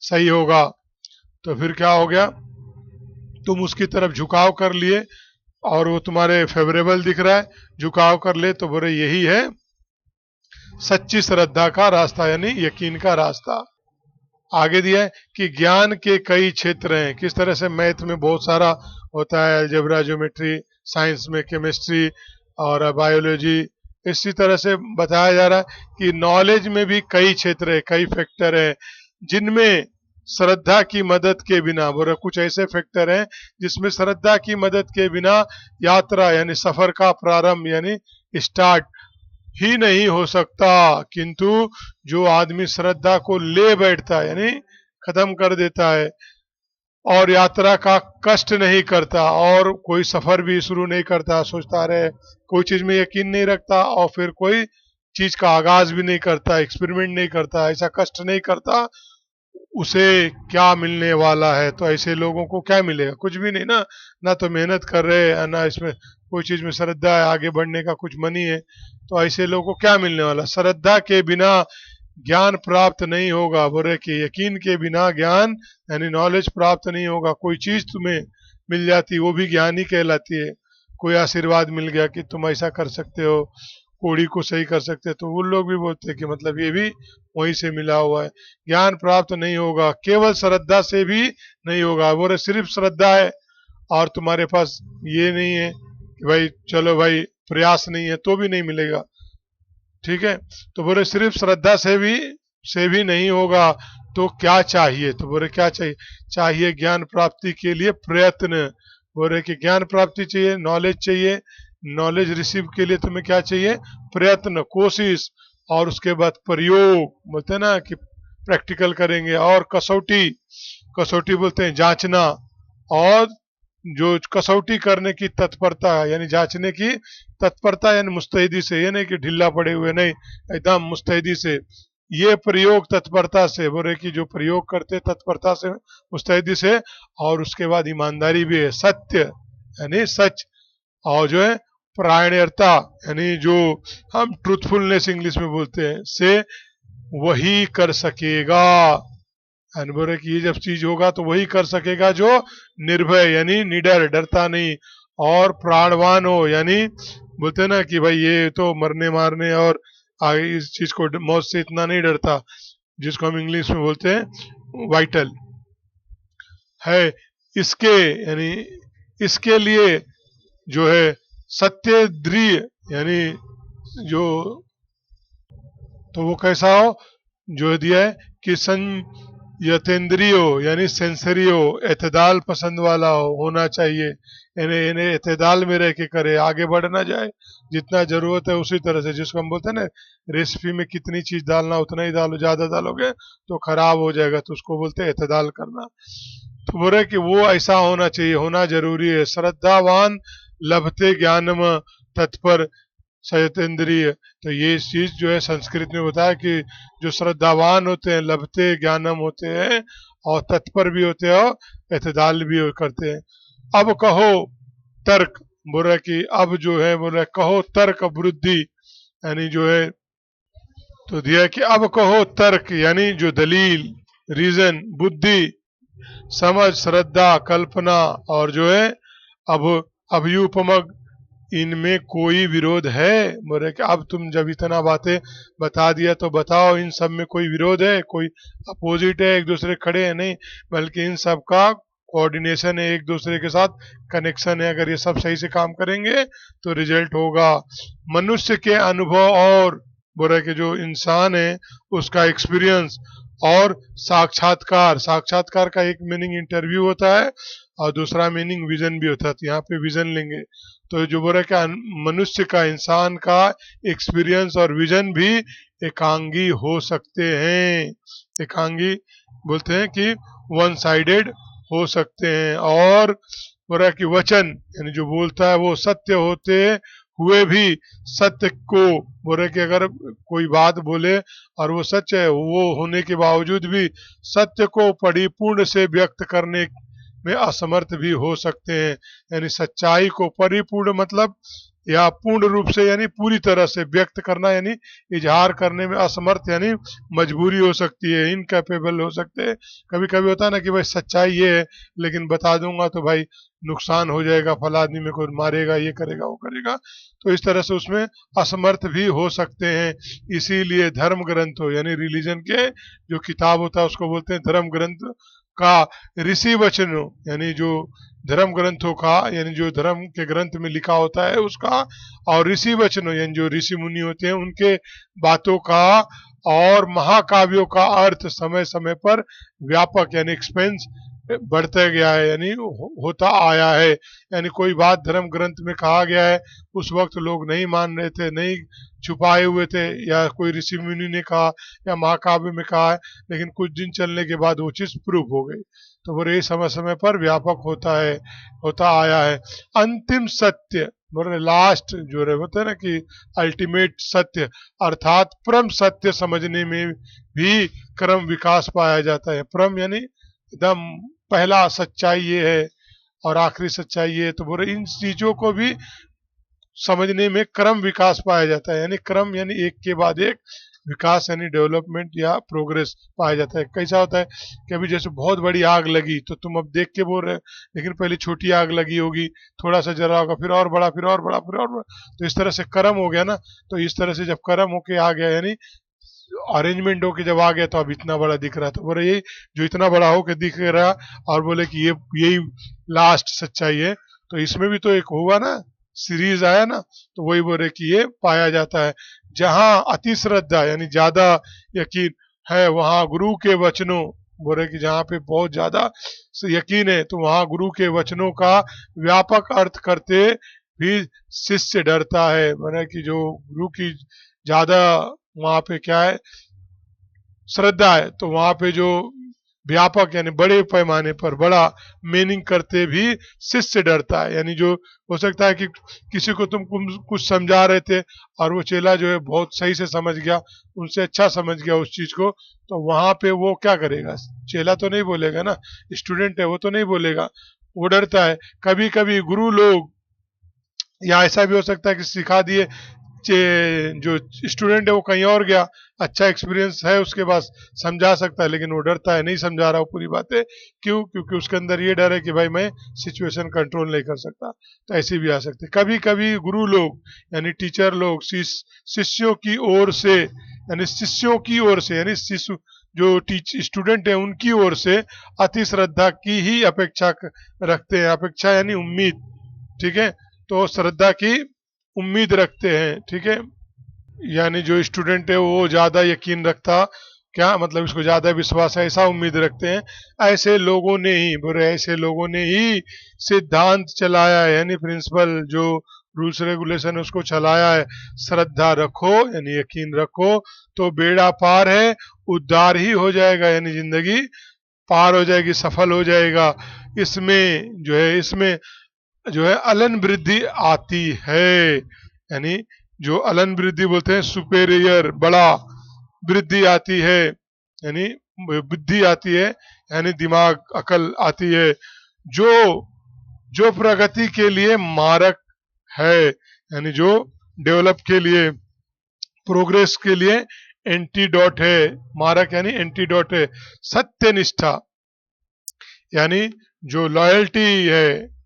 सही होगा, तो फिर क्या हो गया, तुम उसकी तरफ झुकाव कर लिए और वो तुम्हारे फेवरेबल दिख रहा है, झुकाव कर ले, तो बोले यही है सच्ची श्रद्धा का रास्ता यानी यकीन का रास्ता। आगे दिया है कि ज्ञान के कई क्षेत्र हैं, किस तरह से मैथ में बहुत सारा होता है, अलजेब्रा, ज्योमेट्री, साइंस में केमिस्ट्री और बायोलॉजी, इसी तरह से बताया जा रहा है कि नॉलेज में भी कई क्षेत्र है, कई फैक्टर है, जिनमें श्रद्धा की मदद के बिना, बोले कुछ ऐसे फैक्टर हैं जिसमें श्रद्धा की मदद के बिना यात्रा यानी सफर का प्रारंभ यानी स्टार्ट ही नहीं हो सकता। किंतु जो आदमी श्रद्धा को ले बैठता है यानी खत्म कर देता है और यात्रा का कष्ट नहीं करता और कोई सफर भी शुरू नहीं करता, सोचता रहे, कोई चीज में यकीन नहीं रखता और फिर कोई चीज का आगाज भी नहीं करता, एक्सपेरिमेंट नहीं करता, ऐसा कष्ट नहीं करता, उसे क्या मिलने वाला है। तो ऐसे लोगों को क्या मिलेगा, कुछ भी नहीं ना, ना तो मेहनत कर रहे हैं, ना इसमें कोई चीज में श्रद्धा है, आगे बढ़ने का कुछ मन ही है, तो ऐसे लोगों को क्या मिलने वाला। श्रद्धा के बिना ज्ञान प्राप्त नहीं होगा, बोले कि यकीन के बिना ज्ञान यानी नॉलेज प्राप्त नहीं होगा। कोई चीज तुम्हें मिल जाती वो भी ज्ञान ही कहलाती है, कोई आशीर्वाद मिल गया कि तुम ऐसा कर सकते हो, कोड़ी को सही कर सकते हो, तो वो लोग भी बोलते हैं कि मतलब ये भी वहीं से मिला हुआ है। ज्ञान प्राप्त नहीं होगा, केवल श्रद्धा से भी नहीं होगा। बोले सिर्फ श्रद्धा है और तुम्हारे पास ये नहीं है कि भाई चलो भाई प्रयास नहीं है तो भी नहीं मिलेगा, ठीक है। तो बोले सिर्फ श्रद्धा से भी नहीं होगा, तो क्या चाहिए? तो बोले क्या चाहिए? चाहिए ज्ञान प्राप्ति के लिए प्रयत्न। बोले कि ज्ञान प्राप्ति चाहिए, नॉलेज चाहिए, नॉलेज रिसीव के लिए तुम्हें क्या चाहिए? प्रयत्न, कोशिश, और उसके बाद प्रयोग, बोलते हैं ना कि प्रैक्टिकल करेंगे, और कसौटी, कसौटी बोलते हैं जांचना, और जो कसौटी करने की तत्परता यानी जांचने की तत्परता, यानी मुस्तैदी से, ये नहीं कि ढीला पड़े हुए, नहीं, एकदम मुस्तैदी से। ये प्रयोग तत्परता से, बोले कि जो प्रयोग करते तत्परता से, मुस्तैदी से, और उसके बाद ईमानदारी भी है, सत्य यानी सच, और जो है प्रायणता यानी जो हम ट्रूथफुलनेस इंग्लिश में बोलते हैं, से वही कर सकेगा। अनवर की ये जब चीज होगा तो वही कर सकेगा जो निर्भय यानी निडर, डरता नहीं, और प्राणवान हो, यानी बोलते हैं ना कि भाई ये तो मरने मारने और आगे इस चीज को मौत से इतना नहीं डरता, जिसको हम इंग्लिश में बोलते हैं वाइटल है। इसके यानी इसके लिए जो है सत्य दृढ़, यानी जो, तो वो कैसा हो? जो दिया है कि यतेंद्रियो यानी सेंसरियो, एतदाल पसंद वाला होना चाहिए, इन्हें इन्हें एतदाल में रह के करे, आगे बढ़ ना जाए, जितना जरूरत है उसी तरह से, जिसको हम बोलते हैं ना रेसिपी में कितनी चीज डालना उतना ही डालो, ज्यादा डालोगे तो खराब हो जाएगा, तो उसको बोलते हैं एतदाल करना। तो बोल रहे कि वो ऐसा होना चाहिए, होना जरूरी है। श्रद्धावान लभते ज्ञानम तत्पर सयतेंद्रिय, तो ये चीज जो है संस्कृत में बताया कि जो श्रद्धावान होते हैं लभते ज्ञानम होते हैं, और तत्पर भी होते हैं, और एतदाल भी करते हैं। अब कहो तर्क, बोल रहा है कि अब जो है, बोल रहा है कहो तर्क बुद्धि, यानी जो है, तो दिया है कि अब कहो तर्क यानी जो दलील, रीजन, बुद्धि, समझ, श्रद्धा, कल्पना, और जो है अब अभ्युपमग, इनमें कोई विरोध है? बोले कि अब तुम जब इतना बातें बता दिया तो बताओ इन सब में कोई विरोध है, कोई अपोजिट है, एक दूसरे खड़े हैं? नहीं, बल्कि इन सब का कोऑर्डिनेशन है, एक दूसरे के साथ कनेक्शन है। अगर ये सब सही से काम करेंगे तो रिजल्ट होगा। मनुष्य के अनुभव और बोले कि जो इंसान है उसका एक्सपीरियंस, और साक्षात्कार, साक्षात्कार का एक मीनिंग इंटरव्यू होता है और दूसरा मीनिंग विजन भी होता है, तो यहाँ पे विजन लेंगे। तो जो बोल रहे कि मनुष्य का, इंसान का एक्सपीरियंस और विजन भी एकांगी हो सकते हैं। एकांगी बोलते हैं कि वन साइडेड हो सकते हैं। और बोल रहा है कि वचन यानी जो बोलता है वो सत्य होते हुए भी सत्य को, बोल रहे कि अगर कोई बात बोले और वो सच है, वो होने के बावजूद भी सत्य को परिपूर्ण से व्यक्त करने में असमर्थ भी हो सकते हैं। यानी सच्चाई को परिपूर्ण मतलब या पूर्ण रूप से यानी पूरी तरह से व्यक्त करना, यानी इजहार करने में असमर्थ, यानी मजबूरी हो सकती है, इनकैपेबल हो सकते हैं। कभी कभी होता है ना कि भाई सच्चाई ये है लेकिन बता दूंगा तो भाई नुकसान हो जाएगा, फला आदमी मेरे को मारेगा, ये करेगा वो करेगा, तो इस तरह से उसमें असमर्थ भी हो सकते हैं। इसीलिए धर्म ग्रंथ हो यानी रिलीजन के जो किताब होता है उसको बोलते हैं धर्म ग्रंथ का ऋषि वचनों, यानी जो धर्म ग्रंथों का, यानी जो धर्म के ग्रंथ में लिखा होता है उसका, और ऋषि वचनों यानी जो ऋषि मुनि होते हैं उनके बातों का, और महाकाव्यों का अर्थ समय समय पर व्यापक यानी एक्सपेंस बढ़ता गया है, यानी होता आया है। यानी कोई बात धर्म ग्रंथ में कहा गया है, उस वक्त लोग नहीं मान रहे थे, नहीं, छुपाए हुए थे, या कोई ऋषि मुनि ने कहा या महाकाव्य में कहा है, लेकिन कुछ दिन चलने के बाद वो चीज प्रूफ हो गई। तो वो ये समय समय पर व्यापक होता है, होता आया है। अंतिम सत्य बोले लास्ट जो रहे होता है ना कि अल्टीमेट सत्य, अर्थात परम सत्य समझने में भी क्रम विकास पाया जाता है। परम यानी एकदम पहला सच्चाई ये है और आखिरी सच्चाई ये है, तो बोले इन चीजों को भी समझने में क्रम विकास पाया जाता है, यानी क्रम यानी एक के बाद एक विकास यानी डेवलपमेंट या प्रोग्रेस पाया जाता है। कैसा होता है कि अभी जैसे बहुत बड़ी आग लगी तो तुम अब देख के बोल रहे हो, लेकिन पहले छोटी आग लगी होगी, थोड़ा सा जला होगा, फिर और बड़ा, फिर और बड़ा, फिर और बड़ा, तो इस तरह से कर्म हो गया ना। तो इस तरह से जब कर्म होके आ गया, यानी अरेंजमेंट होके जब आ गया, तो अब इतना बड़ा दिख रहा, तो बोले यही जो इतना बड़ा होके दिख रहा, और बोले कि ये यही लास्ट सच्चाई है। तो इसमें भी तो एक हुआ ना, सीरीज आया ना, तो वही बोले कि ये पाया जाता है जहां अति श्रद्धा यानी ज्यादा यकीन है, वहां गुरु के वचनों, बोले कि जहाँ पे बहुत ज्यादा यकीन है, तो वहां गुरु के वचनों का व्यापक अर्थ करते भी शिष्य डरता है। माने कि जो गुरु की ज्यादा वहां पे क्या है, श्रद्धा है, तो वहां पे जो व्यापक यानी बड़े पैमाने पर बड़ा मीनिंग करते भी शिष्य डरता है। यानी जो हो सकता है कि किसी को तुम कुछ समझा रहे थे और वो चेला जो है बहुत सही से समझ गया, उनसे अच्छा समझ गया उस चीज को, तो वहां पे वो क्या करेगा, चेला तो नहीं बोलेगा ना, स्टूडेंट है वो तो नहीं बोलेगा, वो डरता है। कभी कभी गुरु लोग, या ऐसा भी हो सकता है कि सिखा दिए, जो स्टूडेंट है वो कहीं और गया, अच्छा एक्सपीरियंस है उसके पास, समझा सकता है, लेकिन वो डरता है, नहीं समझा रहा वो पूरी बातें। क्यों? क्योंकि उसके अंदर ये डर है कि भाई मैं सिचुएशन कंट्रोल नहीं कर सकता। तो ऐसे भी आ सकते। कभी कभी गुरु लोग यानी टीचर लोग शिष्यों की ओर से, यानी शिष्यों की ओर से, यानी शिशु जो स्टूडेंट है उनकी ओर से अति श्रद्धा की ही अपेक्षा रखते हैं। अपेक्षा यानी उम्मीद, ठीक है, तो श्रद्धा की उम्मीद रखते हैं, ठीक है। यानी जो स्टूडेंट है वो ज्यादा यकीन रखता, क्या मतलब इसको ज्यादा विश्वास है, ऐसा उम्मीद रखते हैं। ऐसे लोगों ने ही, बुरे ऐसे लोगों ने ही सिद्धांत चलाया है, यानी प्रिंसिपल जो रूल्स रेगुलेशन उसको चलाया है, श्रद्धा रखो यानी यकीन रखो तो बेड़ा पार है, उद्धार ही हो जाएगा, यानी जिंदगी पार हो जाएगी, सफल हो जाएगा। इसमें जो है अलन वृद्धि आती है, यानी जो अलन वृद्धि बोलते हैं, सुपेरियर बड़ा वृद्धि आती है, यानी बुद्धि आती है, यानी दिमाग अकल आती है, जो जो प्रगति के लिए मारक है, यानी जो डेवलप के लिए, प्रोग्रेस के लिए एंटीडोट है। मारक यानी एंटीडोट है। सत्यनिष्ठा यानी जो लॉयल्टी है,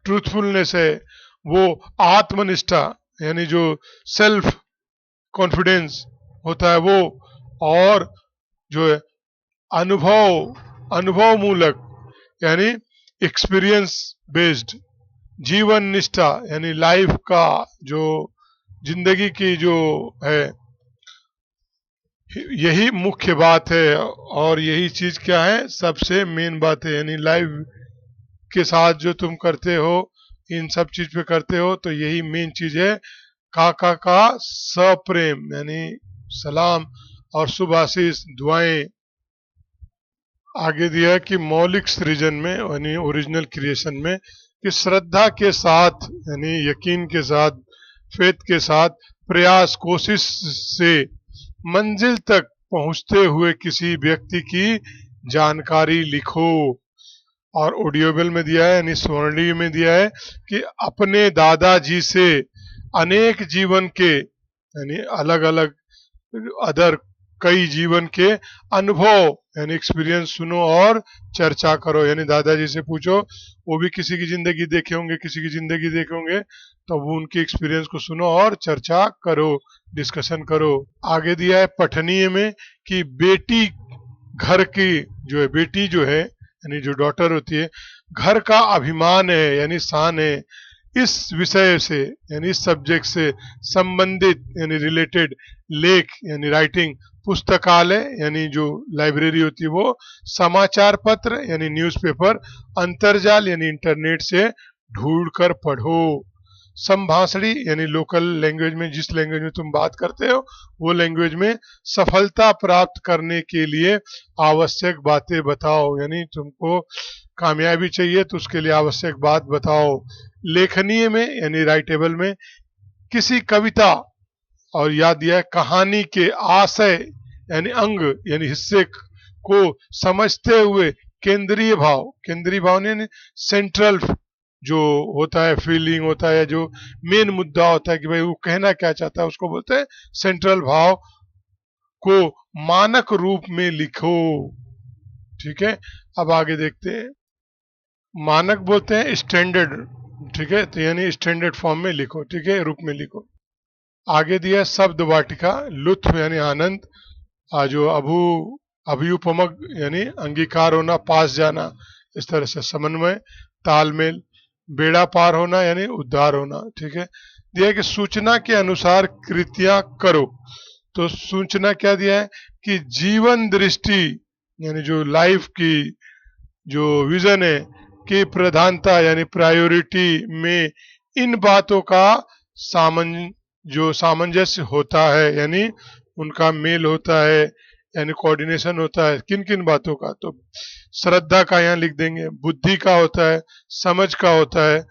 ट्रूथफुलनेस है, वो आत्मनिष्ठा यानी जो सेल्फ कॉन्फिडेंस होता है वो, और जो है अनुभव अनुभव मूलक यानी एक्सपीरियंस बेस्ड, जीवन निष्ठा यानी लाइफ का जो जिंदगी की जो है, यही मुख्य बात है। और यही चीज क्या है, सबसे मेन बात है, यानी लाइफ के साथ जो तुम करते हो, इन सब चीज पे करते हो, तो यही मेन चीज है। काका का सप्रेम यानी सलाम और शुभ आशीष दुआएं। आगे दिया है कि मौलिक सृजन में यानी ओरिजिनल क्रिएशन में, कि श्रद्धा के साथ यानी यकीन के साथ, फेथ के साथ, प्रयास कोशिश से मंजिल तक पहुंचते हुए किसी व्यक्ति की जानकारी लिखो। और ऑडियोबल में दिया है यानी स्वर्णिम में दिया है कि अपने दादाजी से अनेक जीवन के यानी अलग अलग अदर कई जीवन के अनुभव यानी एक्सपीरियंस सुनो और चर्चा करो। यानी दादाजी से पूछो, वो भी किसी की जिंदगी देखे होंगे, किसी की जिंदगी देखे होंगे, तो वो उनके एक्सपीरियंस को सुनो और चर्चा करो, डिस्कशन करो। आगे दिया है पठनीय में कि बेटी घर की जो है, बेटी जो है यानी जो डॉटर होती है, घर का अभिमान है यानी शान है। इस विषय से यानी इस सब्जेक्ट से संबंधित यानी रिलेटेड लेख यानी राइटिंग, पुस्तकालय यानी जो लाइब्रेरी होती है वो, समाचार पत्र यानी न्यूज़पेपर, अंतर्जाल यानी इंटरनेट से ढूंढ कर पढ़ो। संभाषणी यानी लोकल लैंग्वेज में, जिस लैंग्वेज में तुम बात करते हो वो लैंग्वेज में सफलता प्राप्त करने के लिए आवश्यक बातें बताओ। यानी तुमको कामयाबी चाहिए तो उसके लिए आवश्यक बात बताओ। लेखनीय में यानी राइटेबल में किसी कविता और याद दिया है कहानी के आशय यानी अंग यानी हिस्से को समझते हुए केंद्रीय भाव यानी सेंट्रल जो होता है, फीलिंग होता है, जो मेन मुद्दा होता है कि भाई वो कहना क्या चाहता है, उसको बोलते हैं सेंट्रल भाव को मानक रूप में लिखो। ठीक है, अब आगे देखते हैं। मानक बोलते हैं स्टैंडर्ड, ठीक है, तो यानी स्टैंडर्ड फॉर्म में लिखो, ठीक है, रूप में लिखो। आगे दिया शब्द वाटिका, लुत्फ यानी आनंद, जो अभ्युपमक यानी अंगीकार होना, पास जाना, इस तरह से समन्वय, तालमेल, बेड़ा पार होना यानी उद्धार होना। ठीक है, दिया है कि सूचना के अनुसार कृतियां करो। तो सूचना क्या दिया है कि जीवन दृष्टि यानी जो लाइफ की जो विजन है की प्रधानता यानी प्रायोरिटी में इन बातों का सामंजस्य होता है, यानी उनका मेल होता है, यानी कोऑर्डिनेशन होता है। किन किन बातों का, तो श्रद्धा का यहाँ लिख देंगे, बुद्धि का होता है, समझ का होता है,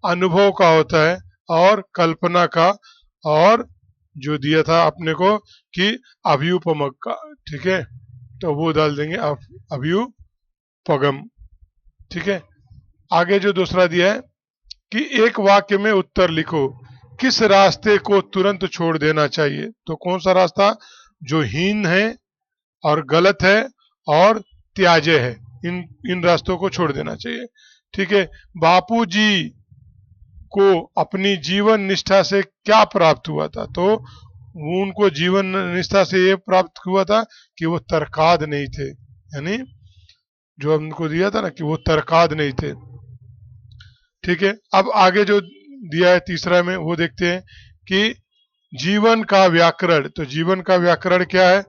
अनुभव का होता है, और कल्पना का, और जो दिया था अपने को कि अभ्युपमक का। ठीक है, तो वो डाल देंगे अभ्युपगम। ठीक है, आगे जो दूसरा दिया है कि एक वाक्य में उत्तर लिखो, किस रास्ते को तुरंत छोड़ देना चाहिए। तो कौन सा रास्ता, जो हीन है और गलत है और त्याज्य है, इन रास्तों को छोड़ देना चाहिए। ठीक है, बापूजी को अपनी जीवन निष्ठा से क्या प्राप्त हुआ था, तो वो उनको जीवन निष्ठा से ये प्राप्त हुआ था कि वो तरकाद नहीं थे, यानी जो हमको दिया था ना कि वो तरकाद नहीं थे। ठीक है, अब आगे जो दिया है तीसरा में वो देखते हैं कि जीवन का व्याकरण। तो जीवन का व्याकरण क्या है,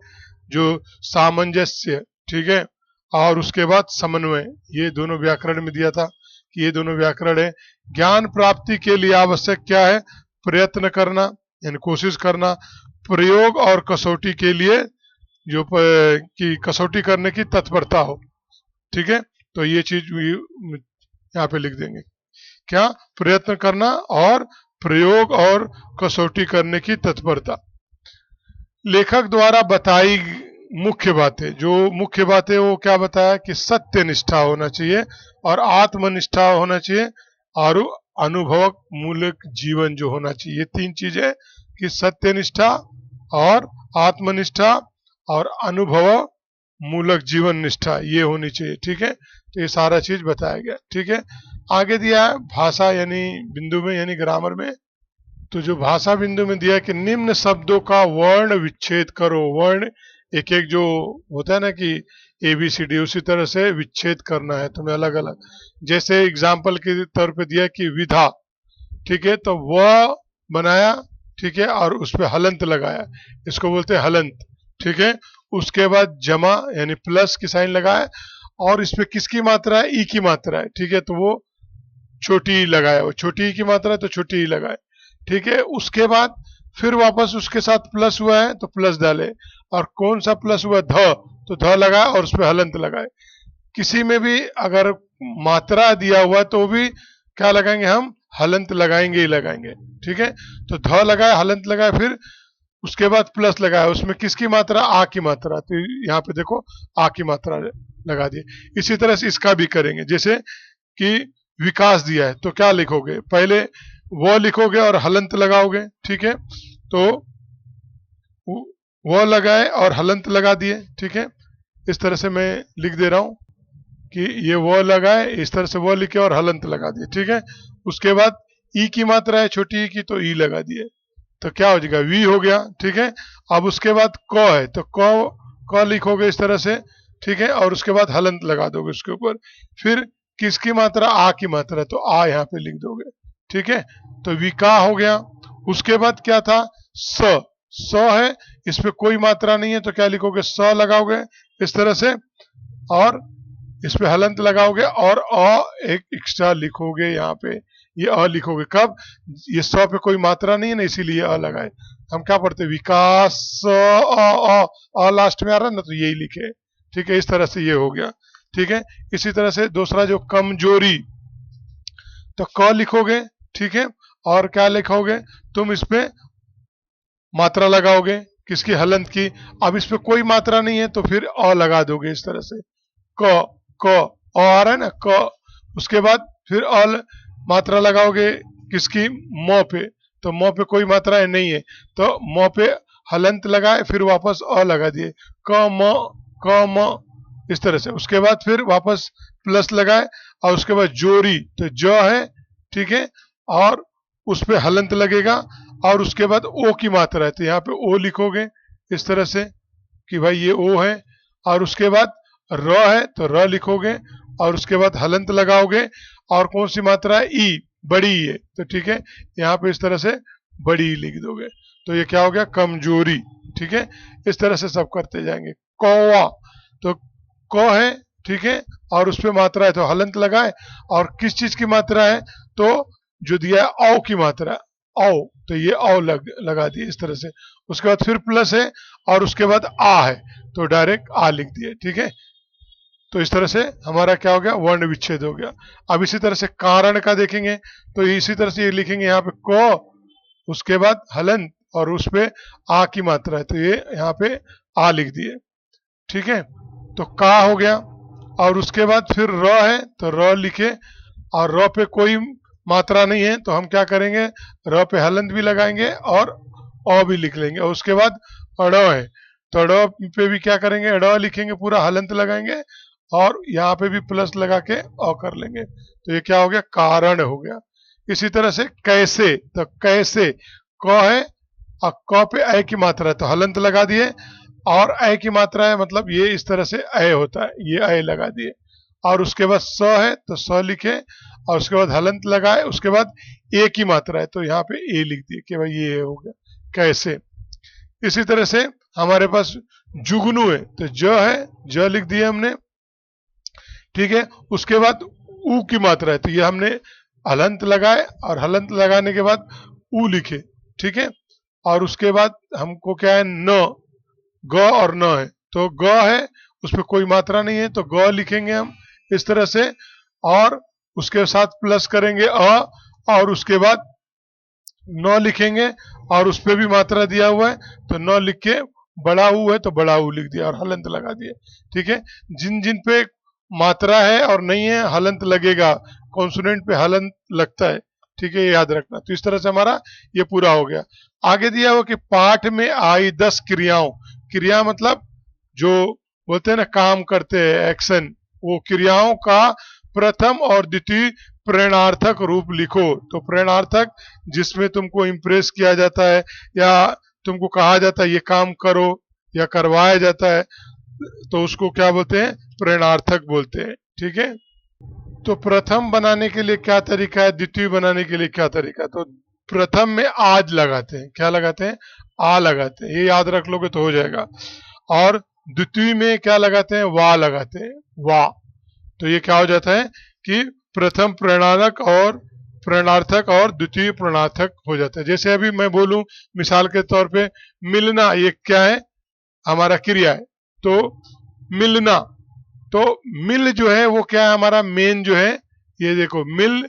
जो सामंजस्य, ठीक है, और उसके बाद समन्वय, ये दोनों व्याकरण में दिया था कि ये दोनों व्याकरण है। ज्ञान प्राप्ति के लिए आवश्यक क्या है, प्रयत्न करना यानी कोशिश करना, प्रयोग और कसौटी के लिए जो कि कसौटी करने की तत्परता हो। ठीक है, तो ये चीज यहाँ पे लिख देंगे, क्या, प्रयत्न करना और प्रयोग और कसौटी करने की तत्परता। लेखक द्वारा बताई मुख्य बातें, जो मुख्य बातें वो क्या बताया कि सत्यनिष्ठा होना चाहिए और आत्मनिष्ठा होना चाहिए और अनुभव मूलक जीवन जो होना चाहिए। ये तीन चीजें कि सत्यनिष्ठा और आत्मनिष्ठा और अनुभव मूलक जीवन निष्ठा ये होनी चाहिए। ठीक है, तो ये सारा चीज बताया गया। ठीक है, आगे दिया है भाषा यानी बिंदु में यानी ग्रामर में। तो जो भाषा बिंदु में दिया है कि निम्न शब्दों का वर्ण विच्छेद करो। वर्ण एक एक जो होता है ना कि ABCD, उसी तरह से विच्छेद करना है तुम्हें अलग अलग। जैसे एग्जाम्पल के तौर पे दिया कि विधा, ठीक है, तो वह बनाया, ठीक है, और उस पर हलंत लगाया, इसको बोलते हैं हलंत। ठीक है, उसके बाद जमा यानी प्लस की साइन लगाया, और इस पे किसकी मात्रा है, ई की मात्रा है। ठीक है, तो वो छोटी ई लगाया, वो छोटी ई की मात्रा है तो छोटी ई लगाए। ठीक है, उसके बाद फिर वापस उसके साथ प्लस हुआ है तो प्लस डाले, और कौन सा प्लस हुआ, ध, तो ध लगाए और उस पर हलंत लगाए। किसी में भी अगर मात्रा दिया हुआ तो भी क्या लगाएंगे हम, हलंत लगाएंगे ही लगाएंगे। ठीक है, तो ध लगाए, हलंत लगाए, फिर उसके बाद प्लस लगाया, उसमें किसकी मात्रा, आ की मात्रा, तो यहाँ पे देखो आ की मात्रा लगा दी। इसी तरह से इसका भी करेंगे, जैसे कि विकास दिया है तो क्या लिखोगे, पहले वो लिखोगे और हलंत लगाओगे। ठीक है, तो वो लगाए और हलंत लगा दिए। ठीक है, इस तरह से मैं लिख दे रहा हूं कि ये वो लगाए, इस तरह से वो लिखे और हलंत लगा दिए। ठीक है, उसके बाद ई की मात्रा है छोटी ई की तो ई लगा दिए, तो क्या हो जाएगा, वी हो गया। ठीक है, अब उसके बाद क है तो क लिखोगे इस तरह से। ठीक है, और उसके बाद हलंत लगा दोगे उसके ऊपर, फिर किसकी मात्रा, आ की मात्रा, तो आ यहाँ पे लिख दोगे। ठीक है, तो विका हो गया। उसके बाद क्या था, स है, इस पे कोई मात्रा नहीं है तो क्या लिखोगे, स लगाओगे इस तरह से, और इस पे हलंत लगाओगे और अ एक एक्स्ट्रा लिखोगे यहाँ पे, ये अ लिखोगे कब, ये स पे कोई मात्रा नहीं है ना इसीलिए अ लगाए। हम क्या पढ़ते हैं, विकास अ लास्ट में आ रहा है ना तो यही लिखे। ठीक है, इस तरह से ये हो गया। ठीक है, इसी तरह से दूसरा जो कमजोरी, तो क लिखोगे। ठीक है, और क्या लिखोगे तुम, इस पे मात्रा लगाओगे किसकी, हलंत की। अब इस पे कोई मात्रा नहीं है तो फिर अ लगा दोगे इस तरह से, क क अ आ रहा है ना क, उसके बाद फिर मात्रा लगाओगे किसकी, म पे, तो म पे कोई मात्रा है नहीं है तो म पे हलंत लगाए, फिर वापस अ लगा दिए, क म इस तरह से। उसके बाद फिर वापस प्लस लगाए और उसके बाद जोरी, तो ज है, ठीक है, और उस पे हलंत लगेगा और उसके बाद ओ की मात्रा है, तो यहाँ पे ओ लिखोगे इस तरह से कि भाई ये ओ है, और उसके बाद र है तो र लिखोगे और उसके बाद हलंत लगाओगे, और कौन सी मात्रा है, ई, बड़ी ई है, तो ठीक है, यहाँ पे इस तरह से बड़ी ई लिख दोगे, तो ये क्या हो गया, कमजोरी। ठीक है, इस तरह से सब करते जाएंगे। कौवा, तो क है, ठीक है, और उस पे मात्रा है तो हलंत लगाए, और किस चीज की मात्रा है, तो जो दिया है औ की मात्रा, औ, तो ये औ लगा दिए इस तरह से। उसके बाद फिर प्लस है और उसके बाद आ है, तो डायरेक्ट आ लिख दिए। ठीक है, तो इस तरह से हमारा क्या हो गया, वर्ण विच्छेद हो गया। अब इसी तरह से कारण का देखेंगे, तो इसी तरह से ये लिखेंगे यहाँ पे क, उसके बाद हलंत और उस पे आ की मात्रा है, तो ये यहाँ पे आ लिख दिए। ठीक है, तो का हो गया, और उसके बाद फिर र है तो र लिखे, और र पे कोई मात्रा नहीं है तो हम क्या करेंगे, र पे हलंत भी लगाएंगे और अ भी लिख लेंगे, और उसके बाद अड़ है तो अड़ पे भी क्या करेंगे, अड़ लिखेंगे, पूरा हलंत लगाएंगे और यहाँ पे भी प्लस लगा के अ कर लेंगे, तो ये क्या हो गया, कारण हो गया। इसी तरह से कैसे, तो कैसे क है और क पे ए की मात्रा है तो हलंत लगा दिए, और ए की मात्रा है मतलब ये इस तरह से ए होता है, ये ए लगा दिए, और उसके बाद स है तो स लिखे और उसके बाद हलंत लगाए, उसके बाद ए की मात्रा है तो यहाँ पे ए लिख दिए कि भाई ये हो गया कैसे। इसी तरह से हमारे पास जुगनू है तो ज है, ज लिख दिए हमने। ठीक है, उसके बाद ऊ की मात्रा है तो ये हमने हलंत लगाए और हलंत लगाने के बाद ऊ लिखे। ठीक है, और उसके बाद हमको क्या है, न, ग और न है, तो ग है उस पर कोई मात्रा नहीं है तो ग लिखेंगे हम इस तरह से, और उसके साथ प्लस करेंगे अ, और उसके बाद न लिखेंगे और उस पर भी मात्रा दिया हुआ है तो न लिख के बड़ा ऊ है तो बड़ा ऊ लिख दिया और हलंत लगा दिए। ठीक है, जिन जिन पे मात्रा है और नहीं है हलंत लगेगा, कॉन्सोनेंट पे हलंत लगता है। ठीक है, ये याद रखना। तो इस तरह से हमारा ये पूरा हो गया। आगे दिया हुआ कि पाठ में आई 10 क्रियाओं, क्रिया मतलब जो बोलते हैं ना काम करते हैं, एक्शन, वो क्रियाओं का प्रथम और द्वितीय प्रेरणार्थक रूप लिखो। तो प्रेरणार्थक जिसमें तुमको इम्प्रेस किया जाता है या तुमको कहा जाता है ये काम करो या करवाया जाता है, तो उसको क्या बोलते हैं, प्रेरणार्थक बोलते हैं। ठीक है, तो प्रथम बनाने के लिए क्या तरीका है, द्वितीय बनाने के लिए क्या तरीका है, तो प्रथम में आज लगाते हैं, क्या लगाते हैं, आ लगाते हैं, ये याद रख लोगे तो हो जाएगा। और द्वितीय में क्या लगाते हैं, वा लगाते हैं, वा, तो ये क्या हो जाता है कि प्रथम प्रेरणारक और प्रेरणार्थक और द्वितीय प्रेरणार्थक हो जाता है। जैसे अभी मैं बोलूं मिसाल के तौर पे मिलना, ये क्या है, हमारा क्रिया है, तो मिलना, तो मिल जो है वो क्या है, हमारा मेन जो है, ये देखो मिल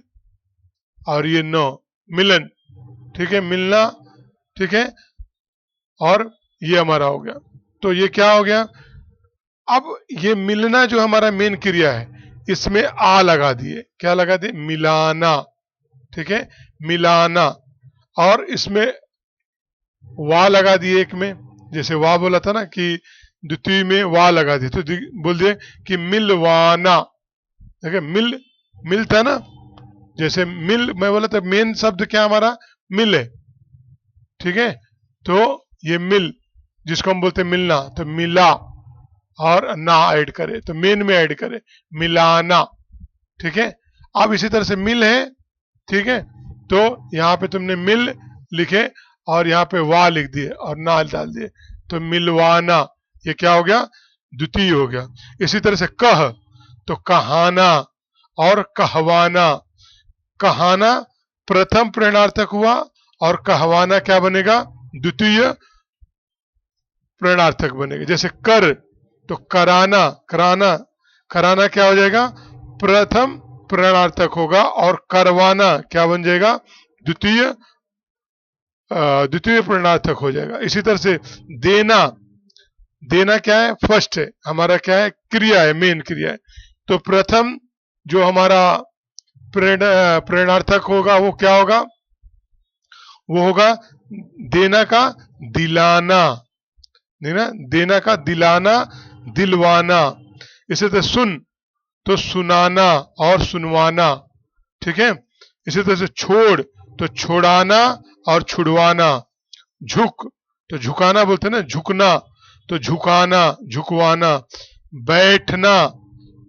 और ये नो, मिलन। ठीक है, मिलना, ठीक है, और ये हमारा हो गया, तो ये क्या हो गया, अब ये मिलना जो हमारा मेन क्रिया है इसमें आ लगा दिए, क्या लगा दिए, मिलाना। ठीक है, मिलाना, और इसमें वा लगा दिए एक में, जैसे वा बोला था ना कि द्वितीय में वा लगा दिए तो बोल दिए कि मिलवाना। देखिए मिल, मिल था ना, जैसे मिल मैं बोला था मेन शब्द क्या हमारा, मिल है। ठीक है, तो ये मिल जिसको हम बोलते हैं मिलना, तो मिला और ना ऐड करे तो मेन में ऐड करे, मिलाना। ठीक है, अब इसी तरह से मिल है, ठीक है, तो यहाँ पे तुमने मिल लिखे और यहाँ पे वा लिख दिए और ना डाल दिए, तो मिलवाना, ये क्या हो गया, द्वितीय हो गया। इसी तरह से कह, तो कहाना और कहवाना, कहाना प्रथम प्रेरणार्थक हुआ और कहवाना क्या बनेगा, द्वितीय प्रेरणार्थक बनेगा। जैसे कर, तो कराना, कराना, कराना क्या हो जाएगा, प्रथम प्रेरणार्थक होगा, और करवाना क्या बन जाएगा, द्वितीय द्वितीय प्रेरणार्थक हो जाएगा। इसी तरह से देना, देना क्या है, फर्स्ट है हमारा, क्या है, क्रिया है, मेन क्रिया है, तो प्रथम जो हमारा प्रेरणार्थक होगा वो क्या होगा, वो होगा देना का दिलाना, देना देना का दिलाना, दिलवाना। इसे तो सुन तो सुनाना और सुनवाना, ठीक है। इसी तरह से छोड़ तो छोड़ाना और छुड़वाना। झुक तो झुकाना बोलते हैं ना, झुकना तो झुकाना झुकवाना। बैठना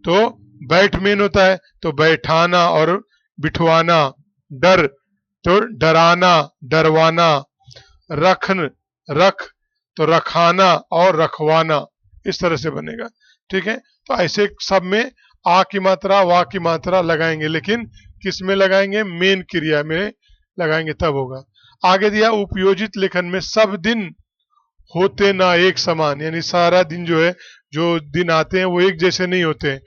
तो बैठ मेन होता है तो बैठाना और बिठवाना। डर तो डराना डरवाना। रखन रख तो रखाना और रखवाना। इस तरह से बनेगा, ठीक है। तो ऐसे सब में आ की मात्रा वा की मात्रा लगाएंगे, लेकिन किस में लगाएंगे, मेन क्रिया में लगाएंगे तब होगा। आगे दिया उपयोजित लेखन में सब दिन होते ना एक समान, यानी सारा दिन जो है, जो दिन आते हैं वो एक जैसे नहीं होते हैं,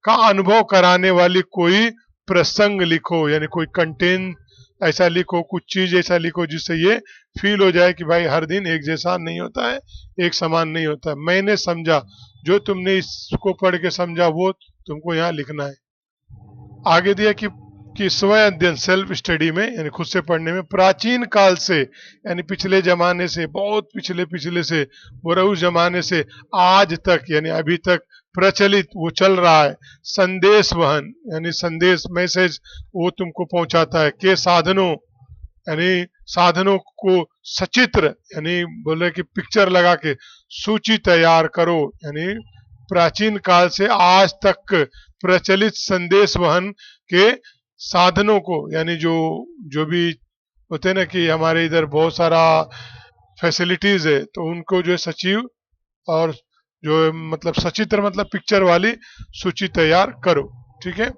का अनुभव कराने वाली कोई प्रसंग लिखो, यानी कोई कंटेंट ऐसा लिखो, कुछ चीज ऐसा लिखो जिससे ये फील हो जाए कि भाई हर दिन एक जैसा नहीं होता है, एक समान नहीं होता है। मैंने समझा, जो तुमने इसको पढ़ के समझा वो तुमको यहाँ लिखना है। आगे दिया कि स्वयं अध्ययन सेल्फ स्टडी में, यानी खुद से पढ़ने में, प्राचीन काल से यानी पिछले जमाने से, बहुत पिछले पिछले से, और उस जमाने से आज तक यानी अभी तक प्रचलित वो चल रहा है, संदेश वहन यानी संदेश मैसेज वो तुमको पहुंचाता है, के साधनों यानी साधनों को सचित्र यानी बोले कि पिक्चर लगा के सूची तैयार करो, यानी प्राचीन काल से आज तक प्रचलित संदेश वहन के साधनों को, यानी जो जो भी होते हैं ना कि हमारे इधर बहुत सारा फैसिलिटीज है, तो उनको जो है सचिव और जो मतलब सचित्र मतलब पिक्चर वाली सूची तैयार करो, ठीक है।